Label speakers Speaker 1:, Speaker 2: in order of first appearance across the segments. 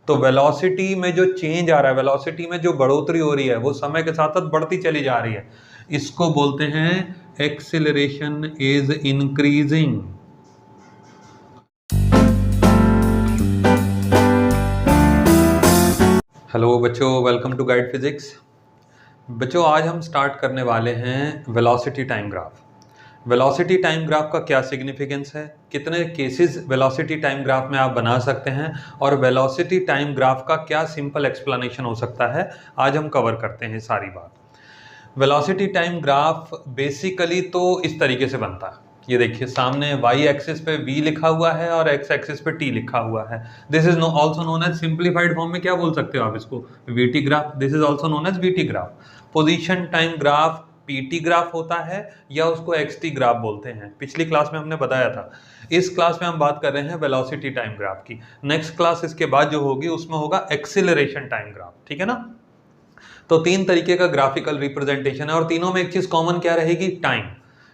Speaker 1: तो वेलोसिटी में जो चेंज आ रहा है, वेलोसिटी में जो बढ़ोतरी हो रही है वो समय के साथ साथ बढ़ती चली जा रही है, इसको बोलते हैं एक्सीलरेशन इज इंक्रीजिंग। हेलो बच्चों, वेलकम टू गाइड फिजिक्स। बच्चों आज हम स्टार्ट करने वाले हैं velocity time graph. Velocity time graph का क्या सिग्निफिकेंस है, कितने केसेस वेलोसिटी टाइम ग्राफ में आप बना सकते हैं, और वेलोसिटी टाइम ग्राफ का क्या सिंपल एक्सप्लेनेशन हो सकता है, आज हम कवर करते हैं सारी बात। वेलोसिटी टाइम ग्राफ बेसिकली तो इस तरीके से बनता है, ये देखिए सामने y एक्सिस पे v लिखा हुआ है और x एक्सिस पे t लिखा हुआ है। This is also known as, simplified form में क्या बोल सकते हो आप इसको, vt graph. This is also known as vt graph. Position time graph pt graph होता है या उसको xt ग्राफ बोलते हैं, पिछली क्लास में हमने बताया था। इस क्लास में हम बात कर रहे हैं वेलोसिटी टाइम ग्राफ की। नेक्स्ट क्लास इसके बाद जो होगी उसमें होगा एक्सीलरेशन टाइम ग्राफ, ठीक है ना। तो तीन तरीके का ग्राफिकल रिप्रेजेंटेशन है और तीनों में एक चीज कॉमन क्या रहेगी, टाइम।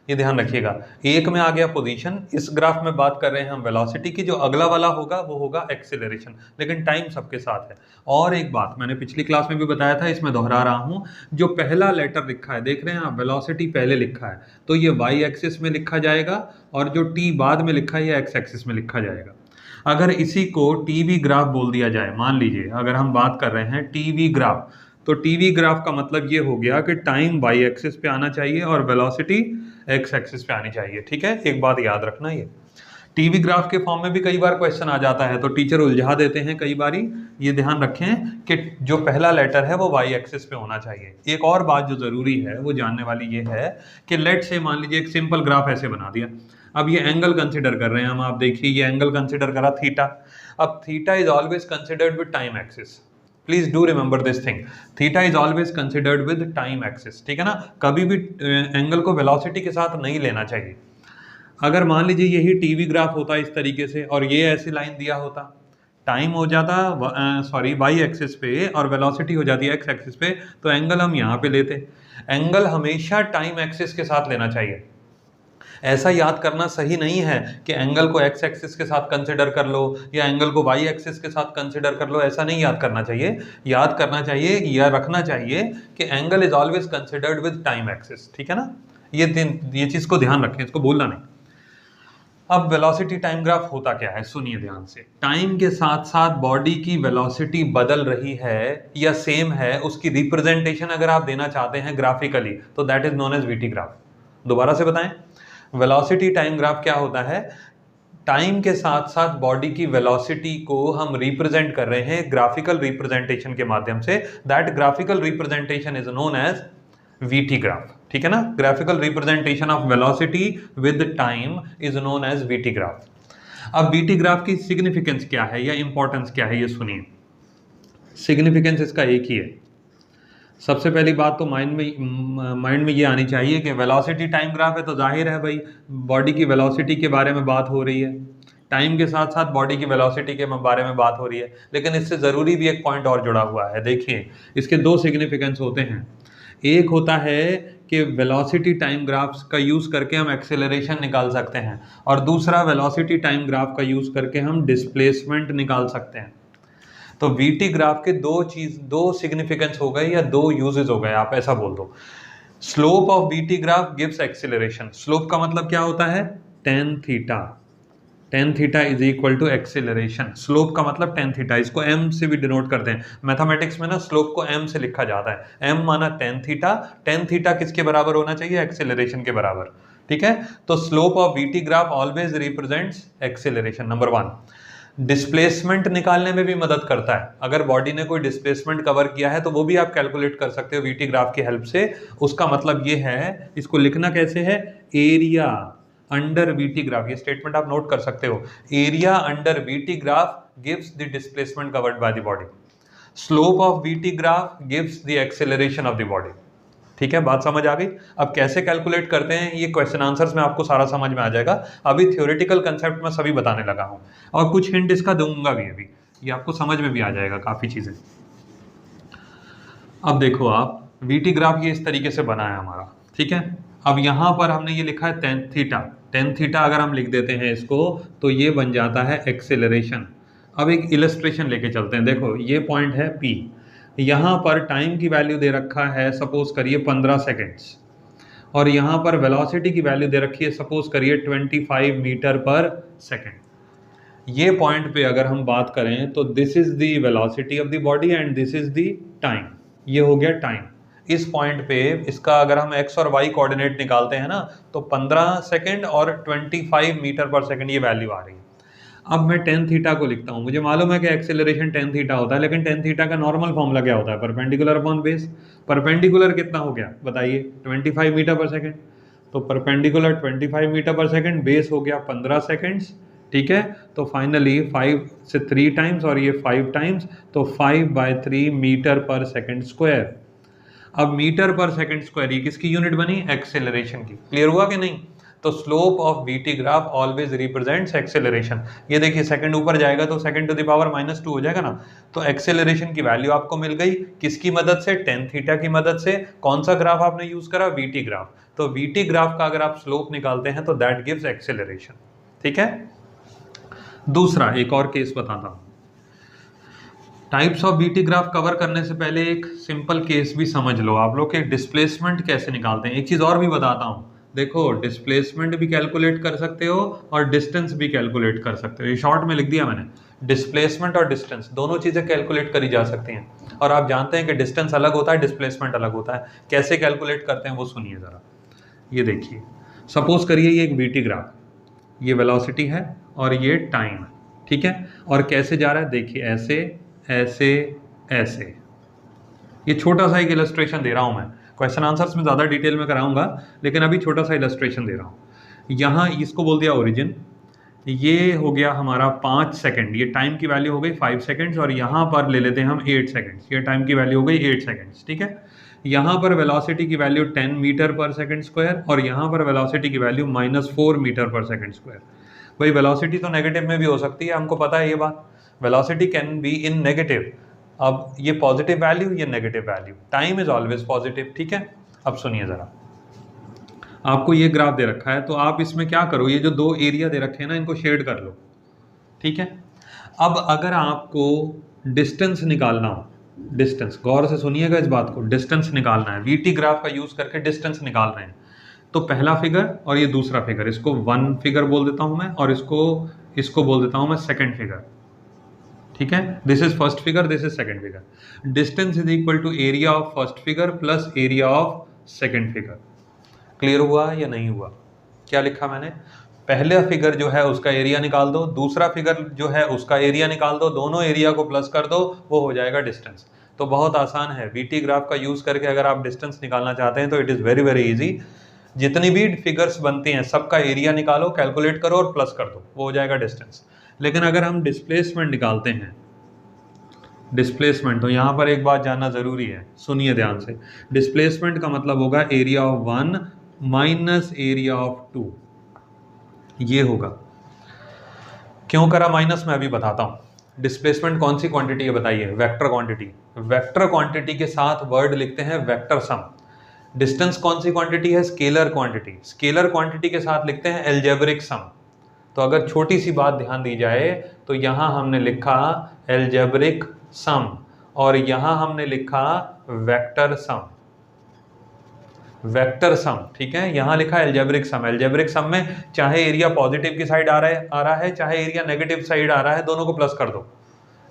Speaker 1: ये ध्यान रखिएगा, एक में आ गया पोजीशन, इस ग्राफ में बात कर रहे हैं हम वेलोसिटी की, जो अगला वाला होगा वो होगा एक्सीलरेशन, लेकिन टाइम सबके साथ है। और एक बात मैंने पिछली क्लास में भी बताया था, इसमें दोहरा रहा हूं, जो पहला लेटर लिखा है, देख रहे हैं आप, वेलोसिटी पहले लिखा है तो ये वाई एक्सिस में लिखा जाएगा, और जो टी बाद में लिखा है ये एक्स एक्सिस में लिखा जाएगा। अगर इसी को टीवी ग्राफ बोल दिया जाए, मान लीजिए अगर हम बात कर रहे हैं टीवी ग्राफ, तो टीवी ग्राफ का मतलब ये हो गया कि टाइम वाई एक्सिस पे आना चाहिए और वेलोसिटी एक्स एक्सिस पे आनी चाहिए, ठीक है। एक बात याद रखना, ये टीवी ग्राफ के फॉर्म में भी कई बार क्वेश्चन आ जाता है तो टीचर उलझा देते हैं कई बारी। ये ध्यान रखें कि जो पहला लेटर है वो वाई एक्सिस पे होना चाहिए। एक और बात जो जरूरी है वो जानने वाली ये है कि लेट से मान लीजिए एक सिंपल ग्राफ ऐसे बना दिया, अब ये एंगल कंसिडर कर रहे हैं हम, आप देखिए ये एंगल कंसिडर करा थीटा। अब theta is always considered with time axis, please do remember this thing, theta is always considered with time axis, ठीक है ना। कभी भी एंगल को वेलोसिटी के साथ नहीं लेना चाहिए। अगर मान लीजिए यही टीवी ग्राफ होता इस तरीके से और ये ऐसी लाइन दिया होता, टाइम हो जाता सॉरी वाई एक्सिस पे और वेलोसिटी हो जाती है एक्स एक्सिस पे, तो एंगल हम यहाँ पे लेते। एंगल हमेशा टाइम एक्सिस के साथ लेना चाहिए। ऐसा याद करना सही नहीं है कि एंगल को एक्स एक्सिस के साथ कंसिडर कर लो या एंगल को वाई एक्सिस के साथ कंसिडर कर लो, ऐसा नहीं याद करना चाहिए। याद करना चाहिए या रखना चाहिए कि angle is always considered with time axis, ठीक है ना। ये चीज को ध्यान रखें, इसको भूलना नहीं। अब वेलोसिटी टाइम ग्राफ होता क्या है, सुनिए ध्यान से। टाइम के साथ साथ बॉडी की वेलोसिटी बदल रही है या सेम है, उसकी रिप्रेजेंटेशन अगर आप देना चाहते हैं ग्राफिकली तो that is known as VT graph. दोबारा से बताएं, वेलोसिटी टाइम ग्राफ क्या होता है, टाइम के साथ साथ बॉडी की वेलोसिटी को हम रिप्रेजेंट कर रहे हैं ग्राफिकल रिप्रेजेंटेशन के माध्यम से, that graphical representation is known as VT graph, ठीक है ना। Graphical representation of velocity with time is known as VT graph. अब VT ग्राफ की सिग्निफिकेंस क्या है या इंपॉर्टेंस क्या है, ये सुनिए। सिग्निफिकेंस इसका एक ही है। सबसे पहली बात तो माइंड में ये आनी चाहिए कि वेलोसिटी टाइम ग्राफ है तो जाहिर है भाई बॉडी की वेलोसिटी के बारे में बात हो रही है, टाइम के साथ साथ बॉडी की वेलोसिटी के बारे में बात हो रही है। लेकिन इससे ज़रूरी भी एक पॉइंट और जुड़ा हुआ है, देखिए इसके दो सिग्निफिकेंस होते हैं। एक होता है कि वेलोसिटी टाइम ग्राफ्स का यूज़ करके हम एक्सेलरेशन निकाल सकते हैं, और दूसरा वेलोसिटी टाइम ग्राफ का यूज़ करके हम डिस्प्लेसमेंट निकाल सकते हैं। तो VT ग्राफ के दो सिग्निफिकेंस हो गए या दो यूजेस हो गए, आप ऐसा बोल दो। Slope of VT graph gives acceleration. Slope का मतलब क्या होता है, tan theta. tan theta is equal to acceleration. Slope का मतलब tan थीटा, इसको m से भी डिनोट करते हैं मैथमेटिक्स में ना, स्लोप को m से लिखा जाता है। m माना tan थीटा, tan थीटा किसके बराबर होना चाहिए, एक्सेलरेशन के बराबर, ठीक है। तो slope of VT graph always represents acceleration, number one. Displacement निकालने में भी मदद करता है, अगर बॉडी ने कोई डिस्प्लेसमेंट कवर किया है तो वो भी आप कैलकुलेट कर सकते हो VT ग्राफ की हेल्प से। उसका मतलब ये है, इसको लिखना कैसे है, एरिया अंडर VT ग्राफ, ये स्टेटमेंट आप नोट कर सकते हो। Area under VT graph gives the displacement covered by the body. Slope of VT graph gives the acceleration of the body, ठीक है। बात समझ आ गई। अब कैसे कैलकुलेट करते हैं ये क्वेश्चन आंसर्स में आपको सारा समझ में आ जाएगा। अभी थ्योरेटिकल कंसेप्ट में सभी बताने लगा हूं और कुछ हिंट इसका दूंगा भी, अभी ये आपको समझ में भी आ जाएगा काफी चीजें। अब देखो आप, VT ग्राफ ये इस तरीके से बना है हमारा, ठीक है। अब यहां पर हमने ये लिखा है tan थीटा। tan थीटा अगर हम लिख देते हैं इसको तो ये बन जाता है एक्सेलरेशन। अब एक इलस्ट्रेशन लेके चलते हैं। देखो ये पॉइंट है P, यहाँ पर टाइम की वैल्यू दे रखा है सपोज करिए 15 सेकेंड्स, और यहाँ पर वेलोसिटी की वैल्यू दे रखी है सपोज करिए 25 मीटर पर सेकेंड। ये पॉइंट पे अगर हम बात करें तो this is the velocity of the body and this is the time, ये हो गया टाइम। इस पॉइंट पे इसका अगर हम x और y कोऑर्डिनेट निकालते हैं ना तो 15 सेकेंड और 25 मीटर पर सेकेंड ये वैल्यू आ रही है। अब मैं टेन थीटा को लिखता हूँ, मुझे मालूम है कि एक्सेलरेशन टेन थीटा होता है, लेकिन टेन थीटा का नॉर्मल फॉर्मूला क्या होता है? Perpendicular upon base. परपेंडिकुलर कितना हो गया बताइए? 25 मीटर पर सेकेंड। तो परपेंडिकुलर 25 मीटर पर सेकेंड, बेस हो गया 15 सेकेंड्स, ठीक है। तो फाइनली 5 से 3 टाइम्स और ये 5 टाइम्स, तो 5/3 मीटर पर सेकेंड स्क्वायर। अब मीटर पर सेकेंड स्क्वायर ये किसकी यूनिट बनी? एक्सेलरेशन की। क्लियर हुआ कि नहीं? तो slope of VT graph always represents acceleration. ये देखिए सेकंड ऊपर जाएगा तो सेकंड टू द पावर -2 हो जाएगा ना। तो एक्सेलरेशन की वैल्यू आपको मिल गई किसकी मदद से? टेन थीटा की मदद से। कौन सा ग्राफ आपने यूज करा? VT graph. तो वीटी ग्राफ का अगर आप स्लोप निकालते हैं तो दैट गिव्स एक्सेलरेशन, ठीक है। दूसरा एक और केस बताता हूं। Types of VT graph cover करने से पहले एक सिंपल केस भी समझ लो आप लोग के डिस्प्लेसमेंट कैसे निकालते हैं। एक चीज और भी बताता हूं, देखो डिस्प्लेसमेंट भी कैलकुलेट कर सकते हो और डिस्टेंस भी कैलकुलेट कर सकते हो। ये शॉर्ट में लिख दिया मैंने, डिस्प्लेसमेंट और डिस्टेंस दोनों चीजें कैलकुलेट करी जा सकती हैं। और आप जानते हैं कि डिस्टेंस अलग होता है, डिस्प्लेसमेंट अलग होता है। कैसे कैलकुलेट करते हैं वो सुनिए जरा। ये देखिए सपोज करिए ये एक वीटी ग्राफ, ये वेलोसिटी है और ये टाइम है, ठीक है। और कैसे जा रहा है देखिए, ऐसे ऐसे ऐसे। ये छोटा सा एक इलस्ट्रेशन दे रहा हूं मैं, क्वेश्चन आंसर्स में ज़्यादा डिटेल में कराऊंगा, लेकिन अभी छोटा सा इलस्ट्रेशन दे रहा हूँ। यहाँ इसको बोल दिया ओरिजिन, ये हो गया हमारा 5 सेकंड, ये टाइम की वैल्यू हो गई 5 सेकंड्स, और यहाँ पर ले लेते हैं हम 8 सेकंड्स, ये टाइम की वैल्यू हो गई 8 सेकंड्स, ठीक है। यहाँ पर वेलोसिटी की वैल्यू 10 मीटर पर सेकंड स्क्वायर, और यहाँ पर वेलोसिटी की वैल्यू -4 मीटर पर सेकंड स्क्वायर। भाई वेलोसिटी तो नेगेटिव में भी हो सकती है, हमको पता है ये बात। Velocity can be in negative. अब ये पॉजिटिव वैल्यू, ये negative value, time is always positive, ठीक है। अब सुनिए जरा, आपको ये ग्राफ दे रखा है तो आप इसमें क्या करो, ये जो दो एरिया दे रखे हैं ना इनको शेड कर लो, ठीक है। अब अगर आपको डिस्टेंस निकालना हो, डिस्टेंस गौर से सुनिएगा इस बात को, डिस्टेंस निकालना है, वीटी ग्राफ का यूज करके डिस्टेंस निकाल रहे हैं, तो पहला फिगर और ये दूसरा फिगर, इसको 1 फिगर बोल देता हूं मैं, और इसको बोल देता हूं मैं सेकंड फिगर, ठीक है। This is first figure, this is second figure. Distance is equal to area of first figure plus area of second figure. Clear हुआ या नहीं हुआ? क्या लिखा मैंने? पहला फिगर जो है उसका एरिया निकाल दो, दूसरा फिगर जो है उसका एरिया निकाल दो, दोनों एरिया को प्लस कर दो, वो हो जाएगा डिस्टेंस। तो बहुत आसान है, वीटी ग्राफ का यूज करके अगर आप डिस्टेंस निकालना चाहते हैं तो it is very very easy. जितनी भी फिगर्स बनती हैं सबका एरिया निकालो, कैलकुलेट करो और प्लस कर दो, वो हो जाएगा डिस्टेंस। लेकिन अगर हम डिस्प्लेसमेंट निकालते हैं, डिस्प्लेसमेंट, तो यहाँ पर एक बात जानना जरूरी है, सुनिए ध्यान से। डिस्प्लेसमेंट का मतलब होगा area of 1 minus area of 2, ये होगा। क्यों करा माइनस मैं अभी बताता हूं। डिस्प्लेसमेंट कौन सी क्वांटिटी है बताइए? Vector quantity. वेक्टर क्वांटिटी के साथ वर्ड लिखते हैं वेक्टर सम। डिस्टेंस कौन सी क्वांटिटी है? Scalar quantity. स्केलर क्वांटिटी के साथ लिखते हैं एल्जेब्रिक सम। तो अगर छोटी सी बात ध्यान दी जाए तो यहां हमने लिखा एल्जेब्रिक सम और यहां हमने लिखा वेक्टर सम, वेक्टर सम, ठीक है। यहां लिखा एल्जेब्रिक सम। एल्जेब्रिक सम में चाहे एरिया पॉजिटिव की साइड आ रहा है चाहे एरिया नेगेटिव साइड आ रहा है, दोनों को प्लस कर दो।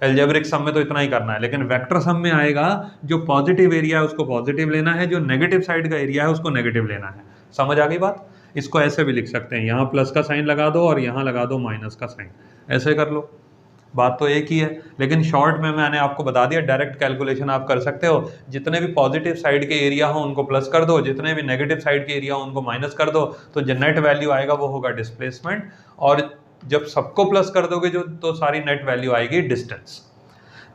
Speaker 1: एल्जेब्रिक सम में तो इतना ही करना है, लेकिन वेक्टर सम में आएगा जो पॉजिटिव एरिया है उसको पॉजिटिव लेना है, जो नेगेटिव साइड का एरिया है उसको नेगेटिव लेना है। समझ आ गई बात? इसको ऐसे भी लिख सकते हैं, यहाँ प्लस का साइन लगा दो और यहाँ लगा दो माइनस का साइन, ऐसे कर लो, बात तो एक ही है। लेकिन शॉर्ट में मैंने आपको बता दिया, डायरेक्ट कैलकुलेशन आप कर सकते हो। जितने भी पॉजिटिव साइड के एरिया हो उनको प्लस कर दो, जितने भी नेगेटिव साइड के एरिया हो उनको माइनस कर दो, तो जो नेट वैल्यू आएगा वो होगा डिस्प्लेसमेंट। और जब सबको प्लस कर दोगे जो, तो सारी नेट वैल्यू आएगी डिस्टेंस।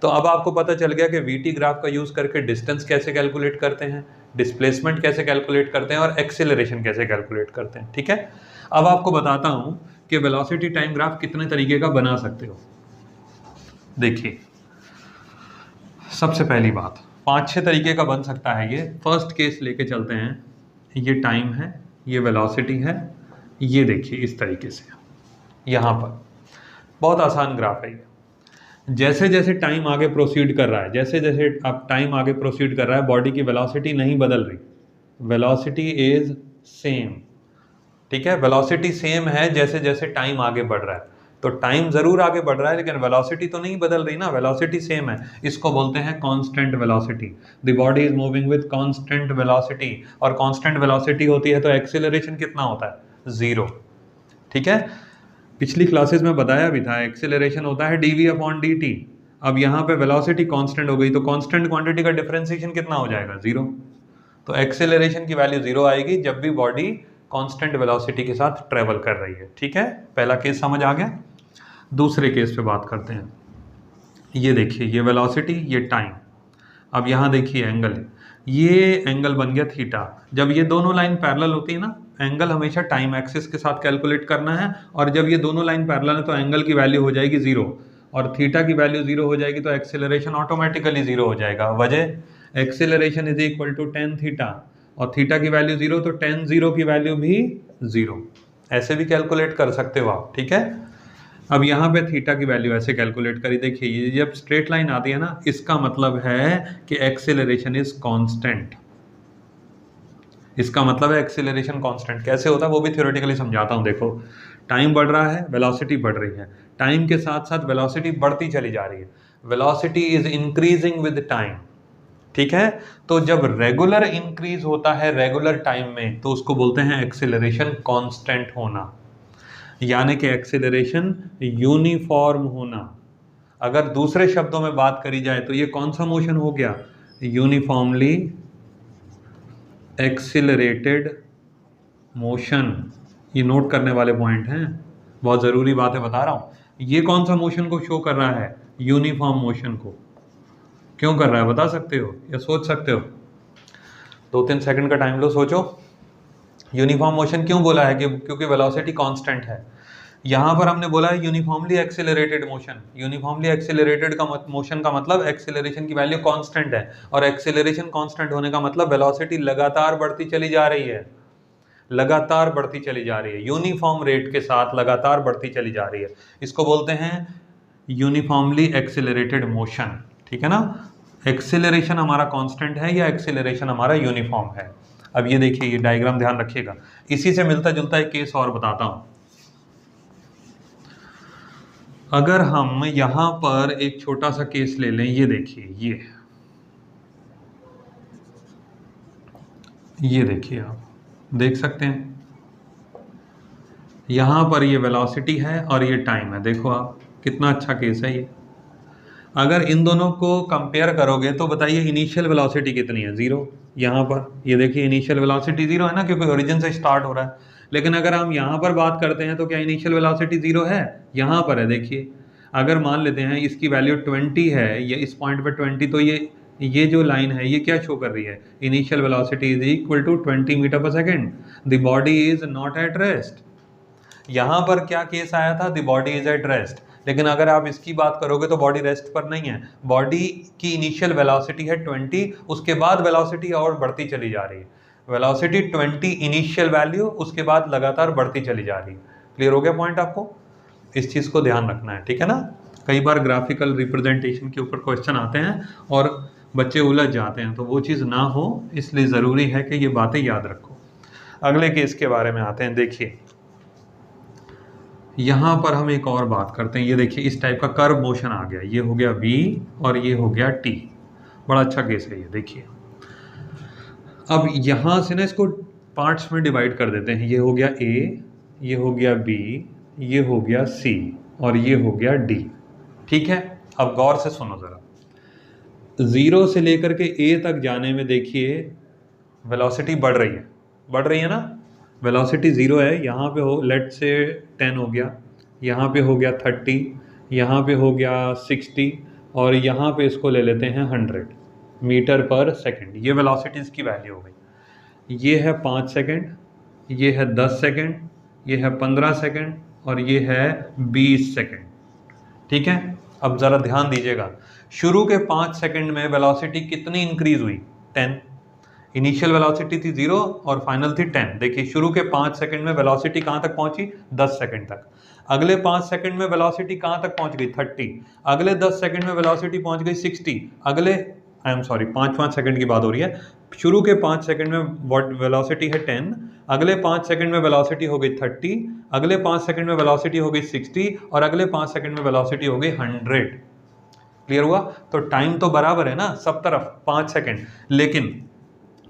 Speaker 1: तो अब आपको पता चल गया कि वीटी ग्राफ का यूज करके डिस्टेंस कैसे कैलकुलेट करते हैं, डिस्प्लेसमेंट कैसे कैलकुलेट करते हैं और एक्सेलरेशन कैसे कैलकुलेट करते हैं, ठीक है। अब आपको बताता हूं कि वेलोसिटी टाइम ग्राफ कितने तरीके का बना सकते हो। देखिए सबसे पहली बात, 5-6 तरीके का बन सकता है ये। फर्स्ट केस लेके चलते हैं, ये टाइम है, ये वेलोसिटी है, ये देखिए इस तरीके से, यहाँ पर बहुत आसान ग्राफ है ये। जैसे जैसे टाइम आगे प्रोसीड कर रहा है, जैसे जैसे अब टाइम आगे प्रोसीड कर रहा है, बॉडी की वेलोसिटी नहीं बदल रही, वेलोसिटी इज सेम। ठीक है, वेलोसिटी सेम है जैसे जैसे टाइम आगे बढ़ रहा है। तो टाइम जरूर आगे बढ़ रहा है लेकिन वेलोसिटी तो नहीं बदल रही ना, वेलोसिटी सेम है। इसको बोलते हैं constant velocity. The body is moving with constant velocity, और कांस्टेंट वेलोसिटी होती है तो एक्सीलरेशन कितना होता है? जीरो। ठीक है, पिछली क्लासेस में बताया भी था, एक्सीलरेशन होता है dv/dt। अब यहाँ पे वेलोसिटी कांस्टेंट हो गई तो कांस्टेंट क्वांटिटी का डिफरेंशिएशन कितना हो जाएगा? जीरो। तो एक्सेलरेशन की वैल्यू जीरो आएगी जब भी बॉडी कांस्टेंट वेलोसिटी के साथ ट्रेवल कर रही है। ठीक है, पहला केस समझ आ गया। दूसरे केस पे बात करते हैं। ये देखिए, ये वेलोसिटी, ये टाइम। अब यहाँ देखिए एंगल, ये एंगल बन गया थीटा। जब ये दोनों लाइन पैरेलल होती है ना, एंगल हमेशा टाइम एक्सिस के साथ कैलकुलेट करना है, और जब ये दोनों लाइन पैरेलल है तो एंगल की वैल्यू हो जाएगी जीरो, और थीटा की वैल्यू जीरो हो जाएगी तो एक्सेलरेशन ऑटोमेटिकली जीरो हो जाएगा। वजह, acceleration is equal to tan theta, और थीटा की वैल्यू जीरो तो टेन जीरो की वैल्यू भी जीरो। ऐसे भी कैलकुलेट कर सकते हो आप। ठीक है, अब यहाँ पे थीटा की वैल्यू ऐसे कैलकुलेट करी। देखिए ये जब स्ट्रेट लाइन आती है ना, इसका मतलब है कि एक्सेलरेशन इज कांस्टेंट। इसका मतलब है एक्सेलरेशन कांस्टेंट। कैसे होता है वो भी थ्योरेटिकली समझाता हूँ। देखो, टाइम बढ़ रहा है, वेलोसिटी बढ़ रही है, टाइम के साथ साथ वेलोसिटी बढ़ती चली जा रही है, velocity is increasing with time. ठीक है, तो जब रेगुलर इंक्रीज होता है रेगुलर टाइम में तो उसको बोलते हैं एक्सेलरेशन कांस्टेंट होना, यानी कि एक्सेलरेशन यूनिफॉर्म होना। अगर दूसरे शब्दों में बात करी जाए तो ये कौन सा मोशन हो गया? Uniformly accelerated motion. ये नोट करने वाले पॉइंट हैं, बहुत ज़रूरी बातें बता रहा हूँ। ये कौन सा मोशन को शो कर रहा है? यूनिफॉर्म मोशन को। क्यों कर रहा है बता सकते हो या सोच सकते हो? 2-3 सेकंड का टाइम लो, सोचो। यूनिफॉर्म मोशन क्यों बोला है? क्योंकि वेलोसिटी कांस्टेंट है। यहाँ पर हमने बोला है uniformly accelerated motion. Uniformly accelerated का मोशन का मतलब एक्सेलरेशन की वैल्यू कांस्टेंट है, और एक्सेलरेशन कांस्टेंट होने का मतलब वेलोसिटी लगातार बढ़ती चली जा रही है, लगातार बढ़ती चली जा रही है, यूनिफॉर्म रेट के साथ लगातार बढ़ती चली जा रही है। इसको बोलते हैं यूनिफॉर्मली एक्सेलरेटेड मोशन। ठीक है ना, एक्सेलरेशन हमारा कांस्टेंट है या एक्सेलरेशन हमारा यूनिफॉर्म है। अब ये देखिए, ये डायग्राम ध्यान रखिएगा, इसी से मिलता जुलता एक केस और बताता हूं। अगर हम यहां पर एक छोटा सा केस ले लें, ये देखिए, ये देखिए, आप देख सकते हैं यहां पर ये वेलोसिटी है और ये टाइम है। देखो आप, कितना अच्छा केस है ये। अगर इन दोनों को कंपेयर करोगे तो बताइए इनिशियल वेलोसिटी कितनी है? जीरो। यहाँ पर ये देखिए, इनिशियल वेलोसिटी जीरो है ना, क्योंकि ओरिजिन से स्टार्ट हो रहा है। लेकिन अगर हम यहाँ पर बात करते हैं तो क्या इनिशियल वेलोसिटी जीरो है? यहाँ पर है। देखिए, अगर मान लेते हैं इसकी वैल्यू 20 है, ये इस पॉइंट पर 20, तो ये जो लाइन है ये क्या शो कर रही है? Initial velocity is equal to 20 metre पर second. The body is not at rest. यहाँ पर क्या केस आया था? The body is at rest. लेकिन अगर आप इसकी बात करोगे तो बॉडी रेस्ट पर नहीं है, बॉडी की इनिशियल वेलोसिटी है 20, उसके बाद वेलोसिटी और बढ़ती चली जा रही है। वेलोसिटी 20 इनिशियल वैल्यू, उसके बाद लगातार बढ़ती चली जा रही है। क्लियर हो गया पॉइंट आपको? इस चीज़ को ध्यान रखना है। ठीक है ना, कई बार ग्राफिकल रिप्रेजेंटेशन के ऊपर क्वेश्चन आते हैं और बच्चे उलझ जाते हैं, तो वो चीज़ ना हो इसलिए ज़रूरी है कि ये बातें याद रखो। अगले केस के बारे में आते हैं। देखिए, यहाँ पर हम एक और बात करते हैं। ये देखिए, इस टाइप का कर्व मोशन आ गया, ये हो गया V और ये हो गया T। बड़ा अच्छा केस है ये। देखिए, अब यहाँ से ना इसको पार्ट्स में डिवाइड कर देते हैं। ये हो गया A, ये हो गया B, ये हो गया C और ये हो गया D। ठीक है, अब गौर से सुनो ज़रा। 0 से लेकर के A तक जाने में देखिए वेलोसिटी बढ़ रही है ना। वेलोसिटी 0 है, यहाँ पे हो लेट से 10 हो गया, यहाँ पे हो गया 30, यहाँ पे हो गया 60 और यहाँ पे इसको ले लेते हैं 100 मीटर पर सेकंड। ये वेलोसिटीज़ की वैल्यू हो गई। ये है 5 सेकंड, ये है 10 सेकंड, ये है 15 सेकंड और ये है 20 सेकंड। ठीक है, अब ज़रा ध्यान दीजिएगा, शुरू के 5 सेकंड में वेलोसिटी कितनी इंक्रीज हुई? 10। इनिशियल वेलोसिटी थी 0 और फाइनल थी 10। देखिए शुरू के 5 सेकंड में वेलोसिटी कहाँ तक पहुंची, 10 सेकंड तक। अगले 5 सेकंड में वेलोसिटी कहाँ तक पहुंच गई, 30। अगले 10 सेकंड में वेलोसिटी पहुंच गई 60। अगले 5 सेकंड की बात हो रही है। शुरू के 5 सेकंड में वेलोसिटी है 10, अगले 5 सेकंड में वेलोसिटी हो गई 30, अगले 5 सेकंड में वेलोसिटी हो गई 60 और अगले 5 सेकंड में वेलोसिटी हो गई 100। क्लियर हुआ? तो टाइम तो बराबर है ना सब तरफ, 5 सेकंड, लेकिन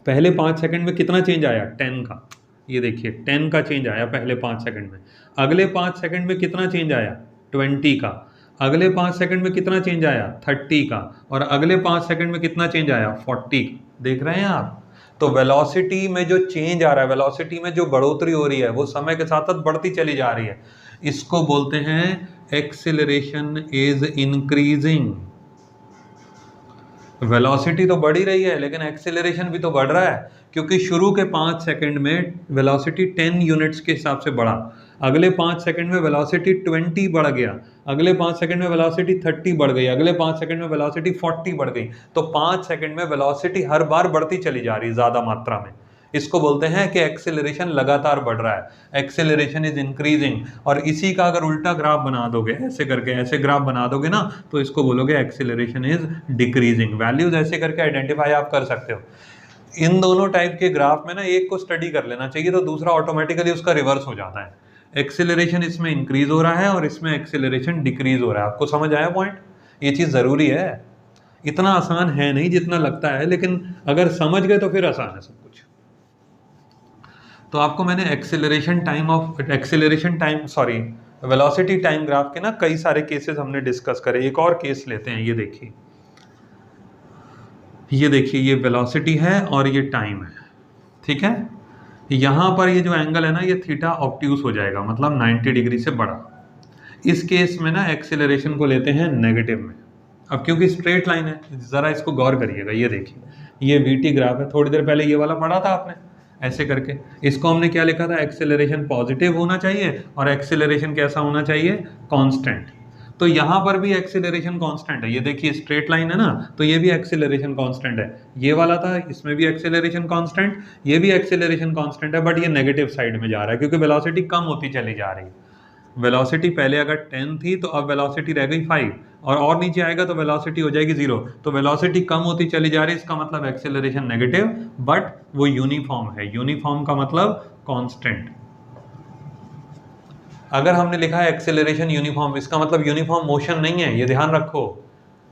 Speaker 1: पहले 5 सेकंड में कितना चेंज आया, 10 का। ये देखिए 10 का चेंज आया पहले 5 सेकंड में। अगले 5 सेकंड में कितना चेंज आया, 20 का। अगले 5 सेकंड में कितना चेंज आया, 30 का। और अगले 5 सेकंड में कितना चेंज आया, 40 का। देख रहे हैं आप? तो वेलोसिटी में जो चेंज आ रहा है, वेलोसिटी में जो बढ़ोतरी हो रही है, वो समय के साथ साथ बढ़ती चली जा रही है। इसको बोलते हैं एक्सेलरेशन इज इंक्रीजिंग। वेलोसिटी तो बढ़ ही रही है लेकिन एक्सेलरेशन भी तो बढ़ रहा है, क्योंकि शुरू के 5 सेकंड में वेलोसिटी 10 यूनिट्स के हिसाब से बढ़ा, अगले 5 सेकंड में वेलोसिटी 20 बढ़ गया, अगले 5 सेकंड में वेलोसिटी 30 बढ़ गई, अगले 5 सेकंड में वेलोसिटी 40 बढ़ गई। तो 5 सेकंड में वेलोसिटी हर बार बढ़ती चली जा रही है ज़्यादा मात्रा में। इसको बोलते हैं कि एक्सेलरेशन लगातार बढ़ रहा है, एक्सेलरेशन इज इंक्रीजिंग। और इसी का अगर उल्टा ग्राफ बना दोगे, ऐसे करके ऐसे ग्राफ बना दोगे ना, तो इसको बोलोगे एक्सेलरेशन इज डिक्रीजिंग। वैल्यूज ऐसे करके आइडेंटिफाई आप कर सकते हो। इन दोनों टाइप के ग्राफ में ना एक को स्टडी कर लेना चाहिए, तो दूसरा ऑटोमेटिकली उसका रिवर्स हो जाता है। एक्सेलरेशन इसमें इंक्रीज हो रहा है और इसमें एक्सेलरेशन डिक्रीज हो रहा है। आपको समझ आया पॉइंट? ये चीज़ ज़रूरी है। इतना आसान है नहीं जितना लगता है, लेकिन अगर समझ गए तो फिर आसान है सब कुछ। तो आपको मैंने वेलोसिटी टाइम ग्राफ के ना कई सारे केसेस हमने डिस्कस करे। एक और केस लेते हैं, ये देखिए, ये वेलोसिटी है और ये टाइम है, ठीक है। यहाँ पर ये जो एंगल है ना, ये थीटा ऑब्ट्यूस हो जाएगा, मतलब 90 डिग्री से बड़ा। इस केस में ना एक्सेलरेशन को लेते हैं नेगेटिव में। अब क्योंकि स्ट्रेट लाइन है, ज़रा इसको गौर करिएगा। ये देखिए, ये वीटी ग्राफ है, थोड़ी देर पहले ये वाला पढ़ा था आपने, ऐसे करके। इसको हमने क्या लिखा था, एक्सेलरेशन पॉजिटिव होना चाहिए और एक्सेलरेशन कैसा होना चाहिए, कांस्टेंट। तो यहाँ पर भी एक्सेलरेशन कांस्टेंट है। ये देखिए स्ट्रेट लाइन है ना, तो ये भी एक्सेलरेशन कांस्टेंट है। ये वाला था, इसमें भी एक्सेलरेशन कांस्टेंट, ये भी एक्सेलरेशन कांस्टेंट है, बट ये नेगेटिव साइड में जा रहा है क्योंकि वेलोसिटी कम होती चली जा रही है। वेलोसिटी पहले अगर 10 थी तो अब वेलोसिटी रह गई 5, और नीचे आएगा तो वेलोसिटी हो जाएगी 0। तो वेलोसिटी कम होती चली जा रही है, इसका मतलब एक्सेलरेशन नेगेटिव, बट वो यूनिफॉर्म है। यूनिफॉर्म का मतलब कांस्टेंट। अगर हमने लिखा है एक्सेलरेशन यूनिफॉर्म, इसका मतलब यूनिफॉर्म मोशन नहीं है, ये ध्यान रखो।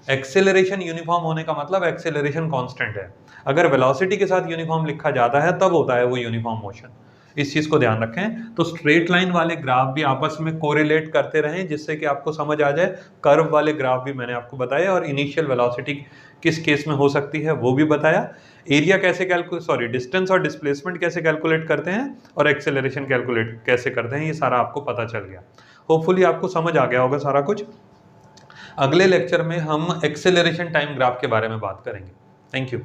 Speaker 1: एक्सेलरेशन यूनिफॉर्म होने का मतलब एक्सेलरेशन कांस्टेंट है। अगर वेलोसिटी के साथ यूनिफॉर्म लिखा जाता है तब होता है वो यूनिफॉर्म मोशन। इस चीज को ध्यान रखें। तो स्ट्रेट लाइन वाले ग्राफ भी आपस में कोरिलेट करते रहें, जिससे कि आपको समझ आ जाए। कर्व वाले ग्राफ भी मैंने आपको बताया, और इनिशियल वेलोसिटी किस केस में हो सकती है वो भी बताया। एरिया कैसे डिस्टेंस और डिस्प्लेसमेंट कैसे कैलकुलेट करते हैं, और एक्सेलरेशन कैलकुलेट कैसे करते हैं, ये सारा आपको पता चल गया। होपफुली आपको समझ आ गया होगा सारा कुछ। अगले लेक्चर में हम एक्सेलरेशन टाइम ग्राफ के बारे में बात करेंगे। Thank you.